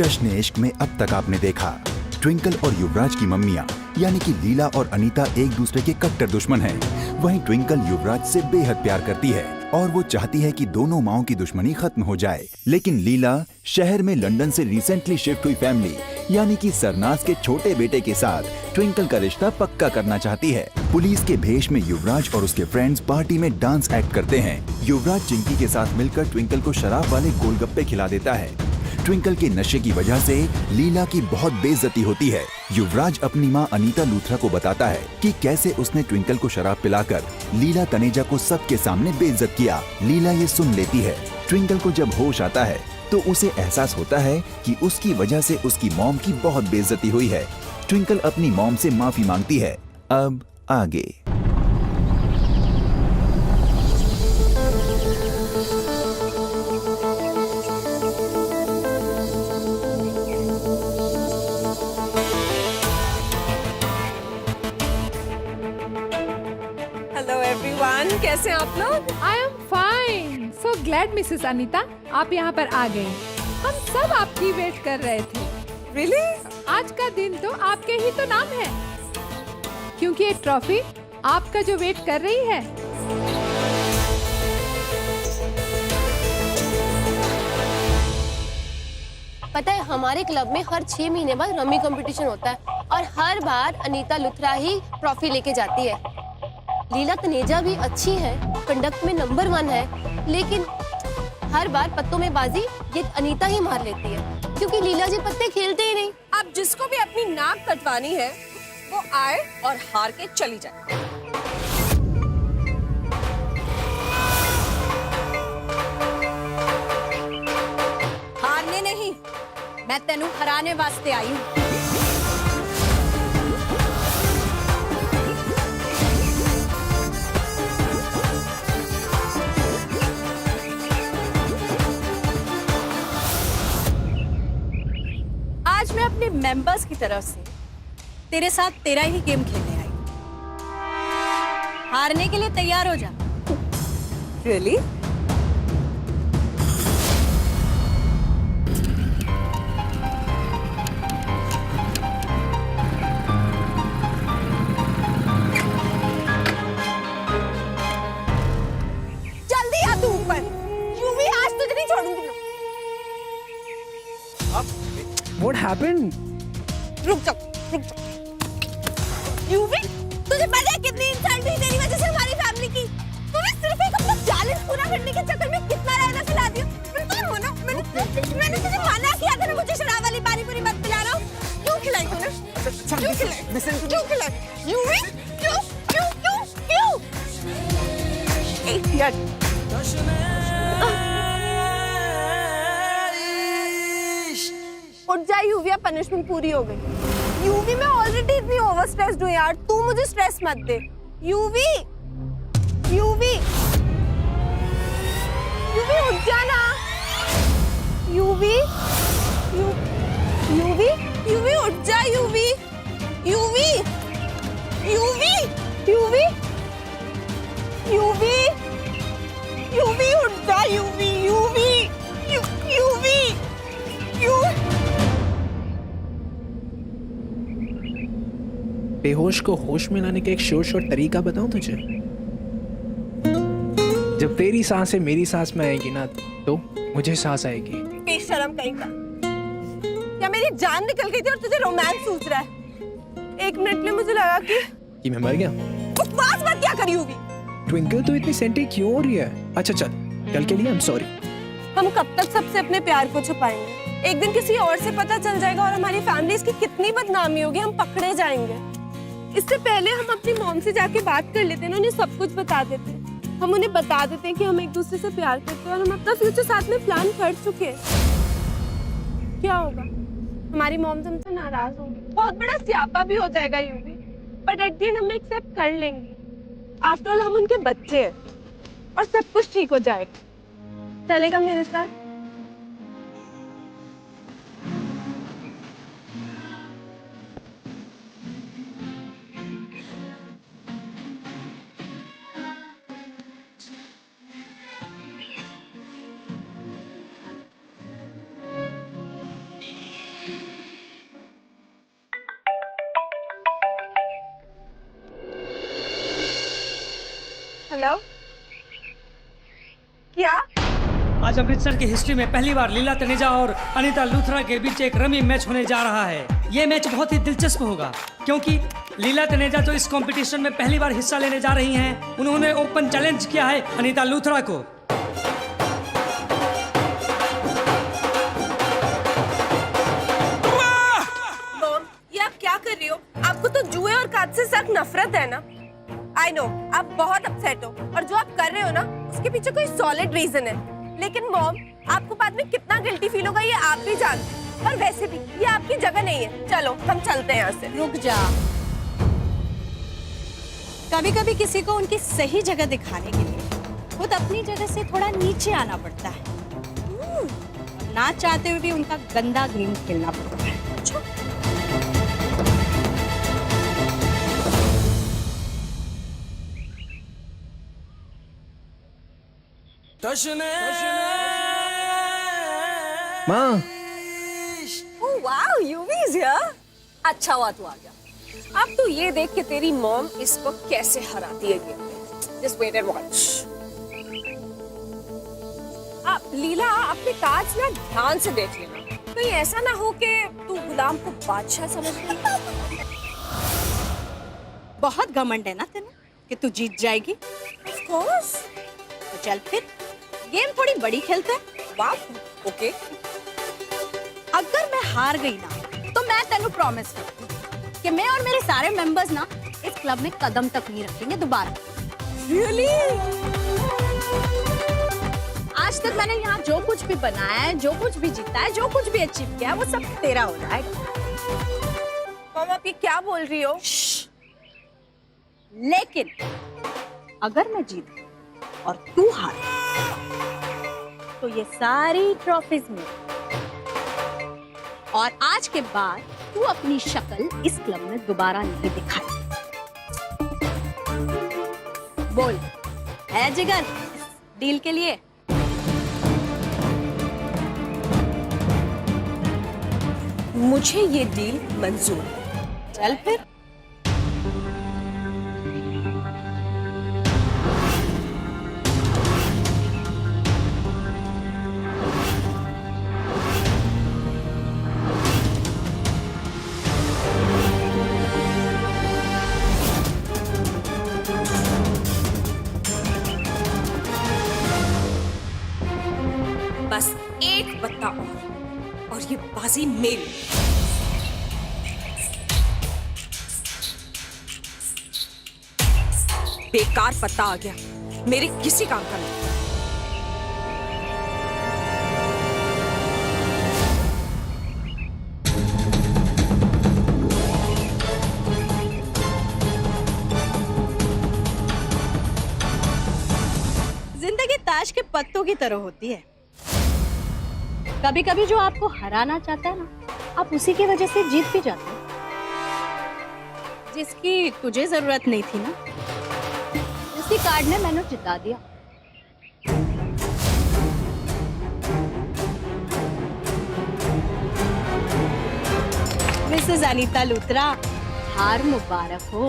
जश्न इश्क में अब तक आपने देखा ट्विंकल और युवराज की मम्मियां यानी कि लीला और अनीता एक दूसरे के कट्टर दुश्मन हैं। वहीं ट्विंकल युवराज से बेहद प्यार करती है और वो चाहती है कि दोनों माओं की दुश्मनी खत्म हो जाए। लेकिन लीला शहर में लंदन से रिसेंटली शिफ्ट हुई फैमिली यानी कि सरनाज के छोटे बेटे के साथ ट्विंकल का रिश्ता पक्का करना चाहती है। पुलिस के भेष में युवराज और उसके फ्रेंड्स पार्टी में डांस एक्ट करते हैं। युवराज चिंकी के साथ मिलकर ट्विंकल को शराब वाले गोलगप्पे खिला देता है। ट्विंकल के नशे की वजह से लीला की बहुत बेइज्जती होती है। युवराज अपनी मां अनीता लूथरा को बताता है कि कैसे उसने ट्विंकल को शराब पिलाकर लीला तनेजा को सबके सामने बेइज्जत किया। लीला ये सुन लेती है। ट्विंकल को जब होश आता है तो उसे एहसास होता है कि उसकी वजह से उसकी मॉम की बहुत बेइज्जती हुई है। ट्विंकल अपनी मॉम से माफी मांगती है। अब आगे। कैसे हैं आप लोग? I am fine. So glad Mrs Anita आप यहाँ पर आ गए। हम सब आपकी वेट कर रहे थे। Really? आज का दिन तो आपके ही तो नाम है, क्योंकि ये ट्रॉफी आपका जो वेट कर रही है। पता है हमारे क्लब में हर 6 महीने बाद रमी कंपटीशन होता है और हर बार अनीता लुथरा ही ट्रॉफी लेके जाती है। लीला तनेजा भी अच्छी है, कंडक्ट में नंबर 1 है, लेकिन हर बार पत्तों में बाजी ये अनीता ही मार लेती है, क्योंकि लीला जी पत्ते खेलते ही नहीं। अब जिसको भी अपनी नाक कटवानी है वो आए और हार के चली जाए। हारने नहीं, मैं तेनू हराने वास्ते आई हूँ। आज मैं अपने मेंबर्स की तरफ से तेरे साथ तेरा ही गेम खेलने आई। हारने के लिए तैयार हो जा। Really? जल्दी आ तू ऊपर। यूवी आज तुझे नहीं छोड़ूंगी। What happened? रुक जा। यूवी, तुझे पता है कितनी इंसल्ट हुई तेरी वजह से हमारी फैमिली की? तूने सिर्फ एक अपना चैलेंज पूरा करने के चक्कर में कितना रहना खिला दिया। मैंने तुझे मना किया था ना मुझे शराब वाली पानी पूरी मत पिलाना। क्यों खिलाई तूने? क्यों खिलाई? क्यों खिलाई? यूवी, क्यों? Idiot. उठ जा यूवी, पनिशमेंट पूरी हो गई। यूवी मैं ऑलरेडी इतनी ओवर स्ट्रेस्ड हूँ यार, तू मुझे स्ट्रेस मत दे। यूवी उठ जा ना। यूवी उठ जा। यूवी उठ जा। बेहोश को होश में लाने का एक शोर तरीका बताऊं तुझे? जब तेरी सांसें मेरी सांस में आएगी ना तो मुझे सांस आएगी। बेशरम कहीं का। क्या मेरी जान निकल गई थी और तुझे रोमांस सूझ रहा है? 1 मिनट में मुझे लगा कि मैं मर गया। बकवास मत क्या करी होगी। ट्विंकल तो इतनी सेंटी क्यों हो रही है? अच्छा चल, कल के लिए आई एम सॉरी। हम कब तक सबसे अपने प्यार को छुपाएंगे? एक दिन किसी और से पता चल जाएगा और हमारी फैमिली की कितनी बदनामी होगी, हम पकड़े जाएंगे। इससे पहले हम अपनी मॉम से जाके बात कर लेते हैं, उन्हें सब कुछ बता देते हैं। हम उन्हें बता देते हैं कि हम एक दूसरे से प्यार करते हैं और हम अपना फ्यूचर साथ में प्लान कर चुके हैं। क्या होगा? हमारी मॉम हमसे नाराज होंगी, बहुत बड़ा स्यापा भी हो जाएगा UV, but at the end हम एक्सेप्ट कर लेंगे। आफ्टर ऑल हम उनके बच्चे हैं और सब कुछ ठीक हो जाएगा। चलेगा मेरे साथ? हेलो, क्या? आज अमृतसर की हिस्ट्री में पहली बार लीला तनेजा और अनीता लूथरा के बीच एक रमी मैच होने जा रहा है। ये मैच बहुत ही दिलचस्प होगा क्योंकि लीला तनेजा जो इस कंपटीशन में पहली बार हिस्सा लेने जा रही हैं, उन्होंने ओपन चैलेंज किया है अनीता लूथरा को। मॉम, ये आप क्या कर रही हो? आपको तो जुए और काट से सख्त नफरत है ना? आई नो, आप बहुत अपसेट हो और जो आप कर रहे हो ना, उसके पीछे कोई सॉलिड रीजन है। लेकिन मॉम, आपको बाद में कितना गिल्टी फील होगा ये आप भी जानते हैं। और वैसे भी ये आपकी जगह नहीं है। चलो हम चलते हैं यहाँ से। रुक जा। कभी कभी किसी को उनकी सही जगह दिखाने के लिए खुद अपनी जगह से थोड़ा नीचे आना पड़ता है। ना चाहते हुए भी उनका गंदा गेम खेलना पड़ता है। माँ, oh wow, UV is here. अच्छा हुआ तू आ गया। अब तू ये देख कि तेरी मॉम इसको कैसे हराती है गेम में। Just wait and watch. अब लीला, अपने कार्ड्स ना ध्यान से देख लेना। कहीं ऐसा ना हो कि तू गुलाम को बादशाह समझ ले। बहुत घमंड है ना तेरे कि तू जीत जाएगी। Of course. तो चल फिर गेम थोड़ी बड़ी खेलते हैं। वाह, ओके। अगर मैं हार गई ना तो मैं तेनू प्रॉमिस करती हूँ कि मैं और मेरे सारे मेंबर्स ना इस क्लब में कदम तक नहीं रखेंगे दोबारा। रियली? आज तक मैंने यहाँ जो कुछ भी बनाया है, जो कुछ भी जीता है, जो कुछ भी अचीव किया है, वो सब तेरा हो जाएगा। मॉम, आप ये क्या बोल रही हो? लेकिन अगर मैं जीत गई और तू हार तो ये सारी ट्रॉफीज में, और आज के बाद तू अपनी शक्ल इस क्लब में दोबारा नहीं दिखाई। बोल, है जिगर डील के लिए? मुझे ये डील मंजूर है। चल फिर। बस एक बत्ता और ये बाजी मेरी। बेकार पत्ता आ गया, मेरे किसी काम का नहीं। जिंदगी ताश के पत्तों की तरह होती है। कभी कभी जो आपको हराना चाहता है ना, आप उसी की वजह से जीत भी जाते हो। जिसकी तुझे जरूरत नहीं थी ना, उसी कार्ड ने मैंने जिता दिया। मिसेस अनीता लूथरा, हार मुबारक हो।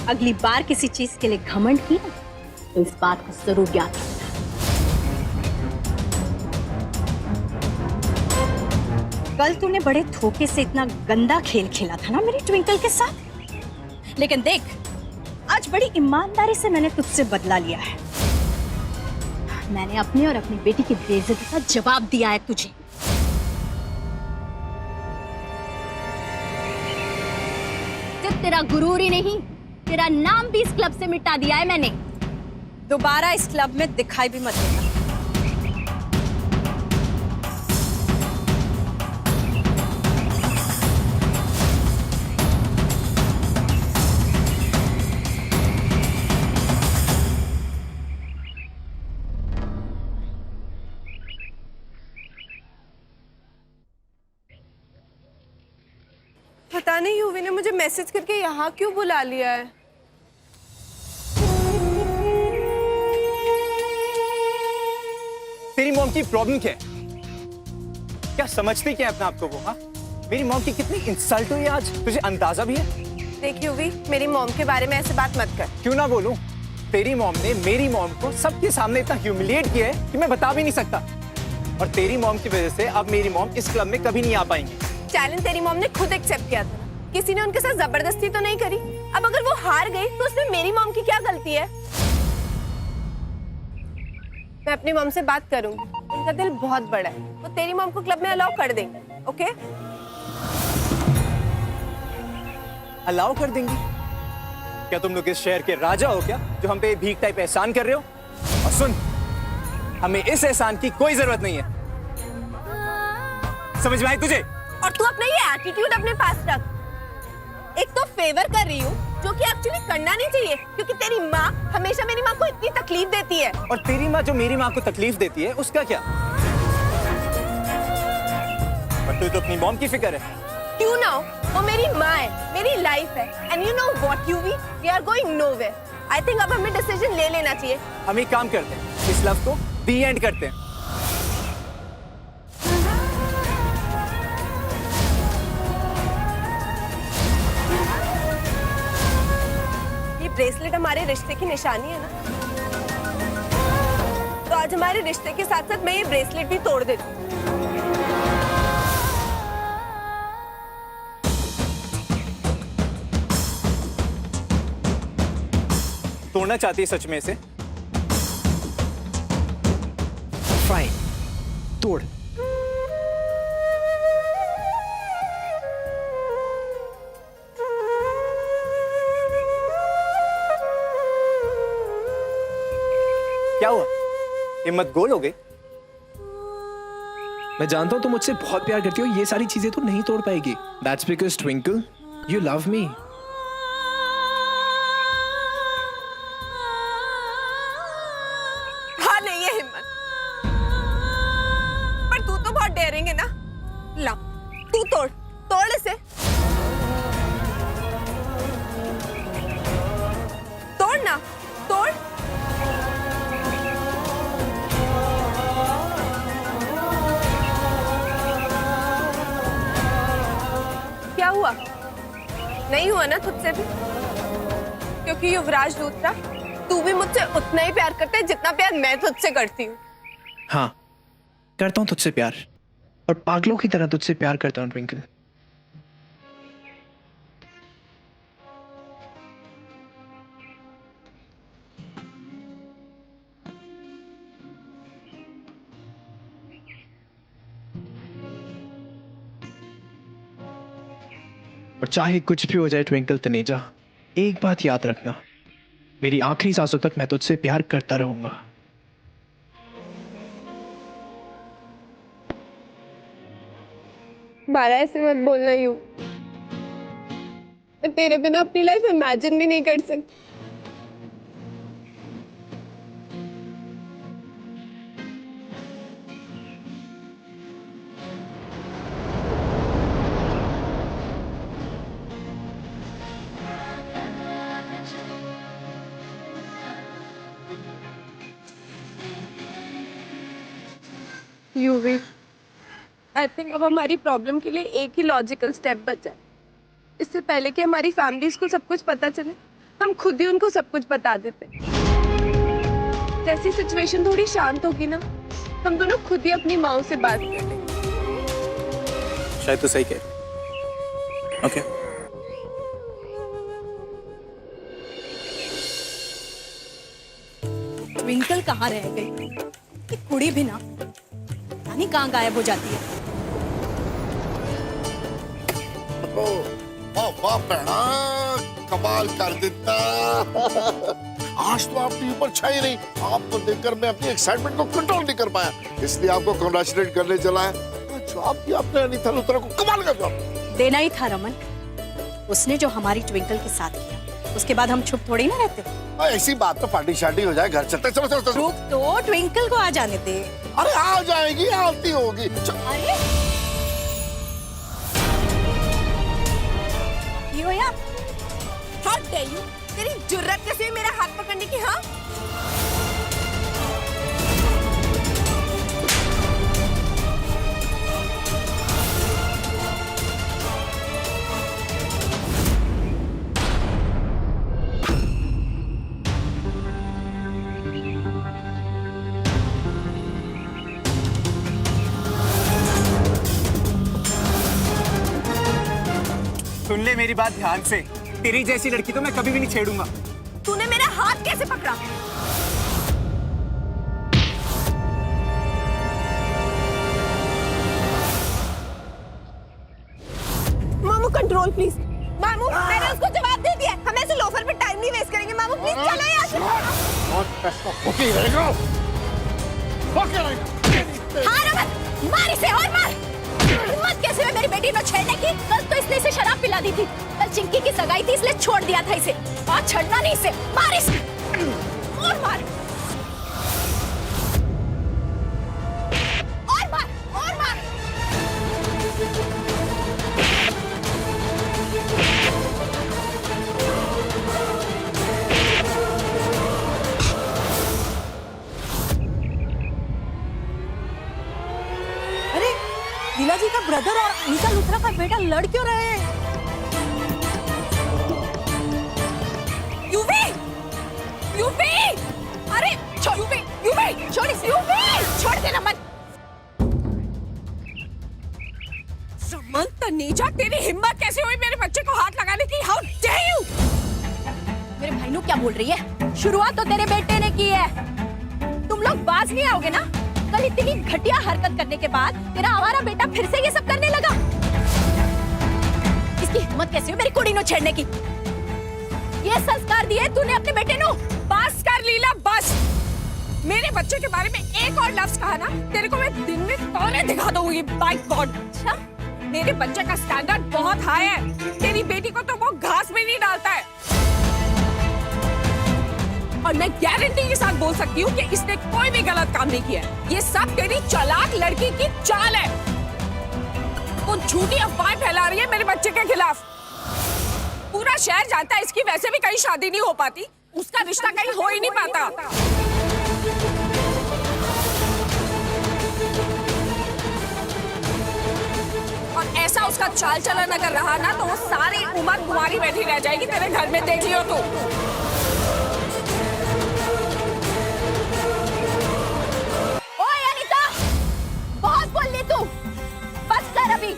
अगली बार किसी चीज के लिए घमंड की ना, तो इस बात को जरूर याद रखना। कल तूने बड़े धोखे से इतना गंदा खेल खेला था ना मेरी ट्विंकल के साथ, लेकिन देख आज बड़ी ईमानदारी से मैंने तुझसे बदला लिया है। मैंने अपनी और अपनी बेटी की बेइज्जती का जवाब दिया है तुझे। सिर्फ तेरा गुरूर ही नहीं, तेरा नाम भी इस क्लब से मिटा दिया है मैंने। दोबारा इस क्लब में दिखाई भी मत देना। पता नहीं यूवी ने मुझे मैसेज करके यहाँ क्यों बुला लिया है। तेरी मॉम की प्रॉब्लम क्या है? क्या समझती क्या है अपने आप को वो? हाँ, मेरी मॉम की कितनी इंसल्ट हुई आज, तुझे अंदाजा भी है? देख यूवी, मेरी मॉम के बारे में ऐसे बात मत कर। क्यों ना बोलूं? तेरी मॉम ने मेरी मॉम को सबके सामने इतना ह्यूमिलिएट किया है कि मैं बता भी नहीं सकता। और तेरी मॉम की वजह से अब मेरी मॉम इस क्लब में कभी नहीं आ पाएंगी। चैलेंज तेरी मॉम ने खुद एक्सेप्ट किया था, किसी ने उनके साथ जबरदस्ती तो नहीं करी। अब अगर वो हार गई तो उसमें मेरी मॉम की क्या गलती है? मैं अपनी मॉम से बात करूंगी, उनका दिल बहुत बड़ा है, वो तेरी मॉम को क्लब में अलाउ कर देंगे। ओके? अलाउ कर देंगी? क्या तुम लोग इस शहर के राजा हो क्या, जो हम पे भीख टाइप एहसान कर रहे हो? और सुन, हमें इस एहसान की कोई जरूरत नहीं है, समझ में आई तुझे? और तू अपना ये एटीट्यूड अपने पास रख। एक तो फेवर कर रही हूँ जो कि एक्चुअली करना नहीं चाहिए, क्योंकि तेरी माँ हमेशा मेरी माँ को इतनी तकलीफ देती है। और तेरी माँ जो मेरी माँ को तकलीफ देती है, उसका क्या? पर तू तो अपनी मॉम की फिक्र है। क्यों ना हो, वो मेरी माँ है, मेरी लाइफ है। And you know what Yuvi, we are going nowhere. I think अब हमें डिसीजन ले लेना चाहिए। हम एक काम करते हैं, इस लव को दी एंड करते हैं। ये ब्रेसलेट हमारे रिश्ते की निशानी है ना, तो आज हमारे रिश्ते के साथ साथ मैं ये ब्रेसलेट भी तोड़ देती हूँ। तोड़ना चाहती है सच में इसे? फाइन, तोड़। क्या हुआ, हिम्मत गोल हो गई? मैं जानता हूं तुम मुझसे बहुत प्यार करती हो, ये सारी चीजें तो नहीं तोड़ पाएगी। That's because Twinkle, you love me. हाँ नहीं है हिम्मत, पर तू तो बहुत डेरेंगे ना। ला, तू तोड़, तोड़ इसे। तोड़ ना, तोड़। क्या हुआ? नहीं हुआ ना तुझसे भी? क्योंकि युवराज लूथरा, तू भी मुझसे उतना ही प्यार करता है जितना प्यार मैं तुझसे करती हूँ। हाँ, करता हूँ तुझसे प्यार, और पागलों की तरह तुझसे प्यार करता हूँ ट्विंकल। और चाहे कुछ भी हो जाए ट्विंकल तनेजा, एक बात याद रखना, मेरी आखिरी सांसों तक मैं तुझसे प्यार करता रहूंगा। बारा ऐसे मत बोलना यूं, मैं तेरे बिना अपनी लाइफ इमेजिन भी नहीं कर सकती। यूवी, आई थिंक अब हमारी प्रॉब्लम के लिए एक ही लॉजिकल स्टेप बचा है। इससे पहले कि हमारी फैमिलीज को सब कुछ पता चले, हम खुद ही उनको सब कुछ बता देते। जैसी सिचुएशन थोड़ी शांत होगी ना, हम दोनों खुद ही अपनी माँ से बात कर लेंगे। शायद तो सही कह रही। ओके। ट्विंकल कहाँ रह गई? ये कुड़ी भी ना नहीं कहाँ गायब हो जाती है। वाह भैना, कमाल कर देता। आज तो आपकी ऊपर छाई रही, आपको देखकर मैं अपनी एक्साइटमेंट को कंट्रोल नहीं कर पाया, इसलिए आपको कांग्रेचुलेट करने चला है। जवाब दिया आपने अनीता लुथरा को, कमाल का जवाब देना ही था रमन। उसने जो हमारी ट्विंकल के साथ किया, उसके बाद हम चुप थोड़ी ना रहते। ऐसी बात तो पार्टी शार्टी हो जाए, घर चलते। चलो चलो चलो। रुक तो, ट्विंकल को आ जाने दे। अरे आ जाएगी, आती होगी। अरे ये हो या? How dare you? तेरी जुर्रत कैसे हुई मेरा हाथ पकड़ने की? हाँ, सुन ले मेरी बात ध्यान से, तेरी जैसी लड़की तो मैं कभी भी नहीं छेड़ूंगा। तूने मेरा हाथ कैसे पकड़ा? मामू कंट्रोल प्लीज। मामू मैंने उसको जवाब दे दिया, हम ऐसे लोफर पे टाइम नहीं वेस्ट करेंगे। मामू प्लीज चलो यहाँ से। हारो मत, मार इसे और मार। हिम्मत कैसे है मेरी बेटी को छेड़ने की? कल तो इसने इसे शराब पिला दी थी, कल चिंकी की सगाई थी इसलिए छोड़ दिया था इसे। आज छड़ना नहीं इसे, मार इसे और मार और मार और मार। अरे लीला जी का ब्रदर और अनीता लुथरा का बेटा लड़ क्यों रहे हैं? यूवी, यूवी, अरे छोड़ यूवी, यूवी, छोड़ इसे, यूवी, छोड़ देना मत। समन तनीजा, तेरी हिम्मत कैसे हुई मेरे बच्चे को हाथ लगाने की? How dare you! मेरे भाई नु क्या बोल रही है? शुरुआत तो तेरे बेटे ने की है। तुम लोग बाज नहीं आओगे ना? कल इतनी घटिया हरकत करने के बाद तेरा आवारा बेटा फिर से ये सब करने लगा। इसकी हिम्मत कैसे हुई मेरी कुड़ी नो छेड़ने की? ये संस्कार दिए तूने अपने बेटे नो? बस कर लीला, बस। मेरे बच्चे के बारे में एक और लफ्ज कहा ना, तेरे को मैं दिन में तौरे दिखा दूंगी। By god. अच्छा, मेरे बच्चे का स्टैंडर्ड बहुत हाई है। तेरी बेटी को तो वो घास में नहीं डालता है। और मैं गारंटी के साथ बोल सकती हूँ कि इसने कोई भी गलत काम नहीं किया है। ये सब तेरी चालाक लड़की की चाल है। वो झूठी अफवाहें फैला रही है मेरे बच्चे के खिलाफ। पूरा शहर जानता है इसकी वैसे भी कहीं शादी नहीं हो पाती, उसका रिश्ता कहीं हो ही नहीं पाता। और ऐसा उसका चाल चलन अगर रहा ना तो वो सारी उम्र कुंवारी बैठी रह जाएगी तेरे घर में, देख लियो तू। ओए अनीता, बहुत बोल ली तू, बस कर अभी।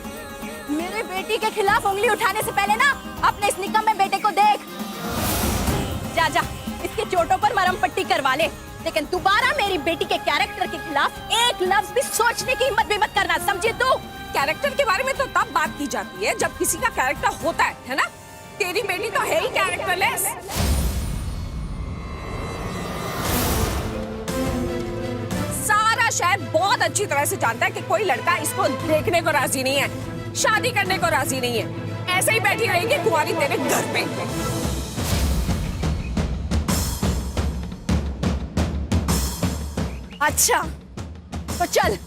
मेरे बेटी के खिलाफ उंगली उठाने से पहले ना अपने इस निकम्मे बेटे को देख। जा जा, इसके चोटों पर मरहम पट्टी करवा ले, लेकिन दोबारा मेरी बेटी के कैरेक्टर के खिलाफ एक लफ्ज भी सोचने की हिम्मत भी मत करना, समझे तू? कैरेक्टर के बारे में तो तब बात की जाती है जब किसी का कैरेक्टर होता है ना? तेरी बेटी तो है ही कैरेक्टरलेस। सारा शहर बहुत अच्छी तरह से जानता है कि कोई लड़का इसको देखने को राजी नहीं है, शादी करने को राजी नहीं है। ऐसे ही बैठी रहेगी कुंवारी तेरे घर पे। अच्छा, तो चल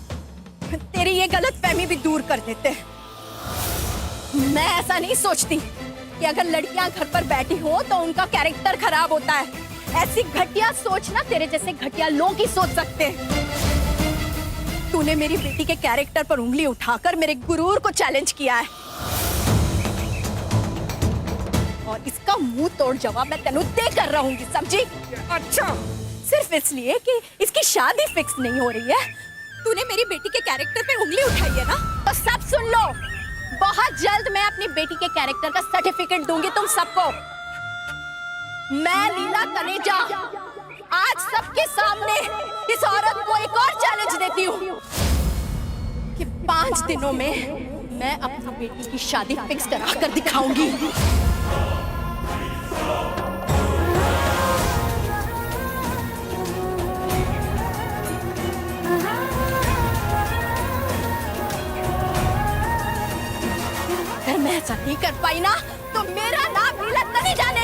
तेरी ये गलतफहमी भी दूर कर देते हैं। मैं ऐसा नहीं सोचती कि अगर लड़कियां घर पर बैठी हो तो उनका कैरेक्टर खराब होता है। ऐसी घटिया सोच ना तेरे जैसे घटिया लोग ही सोच सकते हैं। तूने मेरी बेटी के कैरेक्टर पर उंगली उठाकर मेरे गुरूर को चैलेंज किया है, और इसका मुंह तोड़ जवाब मैं तेनू दे कर रहूंगी, समझी? अच्छा, सिर्फ इसलिए कि इसकी शादी फिक्स नहीं हो रही है, तूने मेरी बेटी के कैरेक्टर पे उंगली उठाई है ना? तो सब सुन लो, बहुत जल्द मैं अपनी बेटी के कैरेक्टर का सर्टिफिकेट दूंगी तुम सबको। मैं लीला तनेजा आज सबके सामने इस औरत को एक और चैलेंज देती हूँ कि 5 दिनों में मैं अपनी बेटी की शादी फिक्स करा कर दिखाऊंगी। अगर मैं ऐसा नहीं कर पाई ना तो मेरा नाम लीला तनेजा नहीं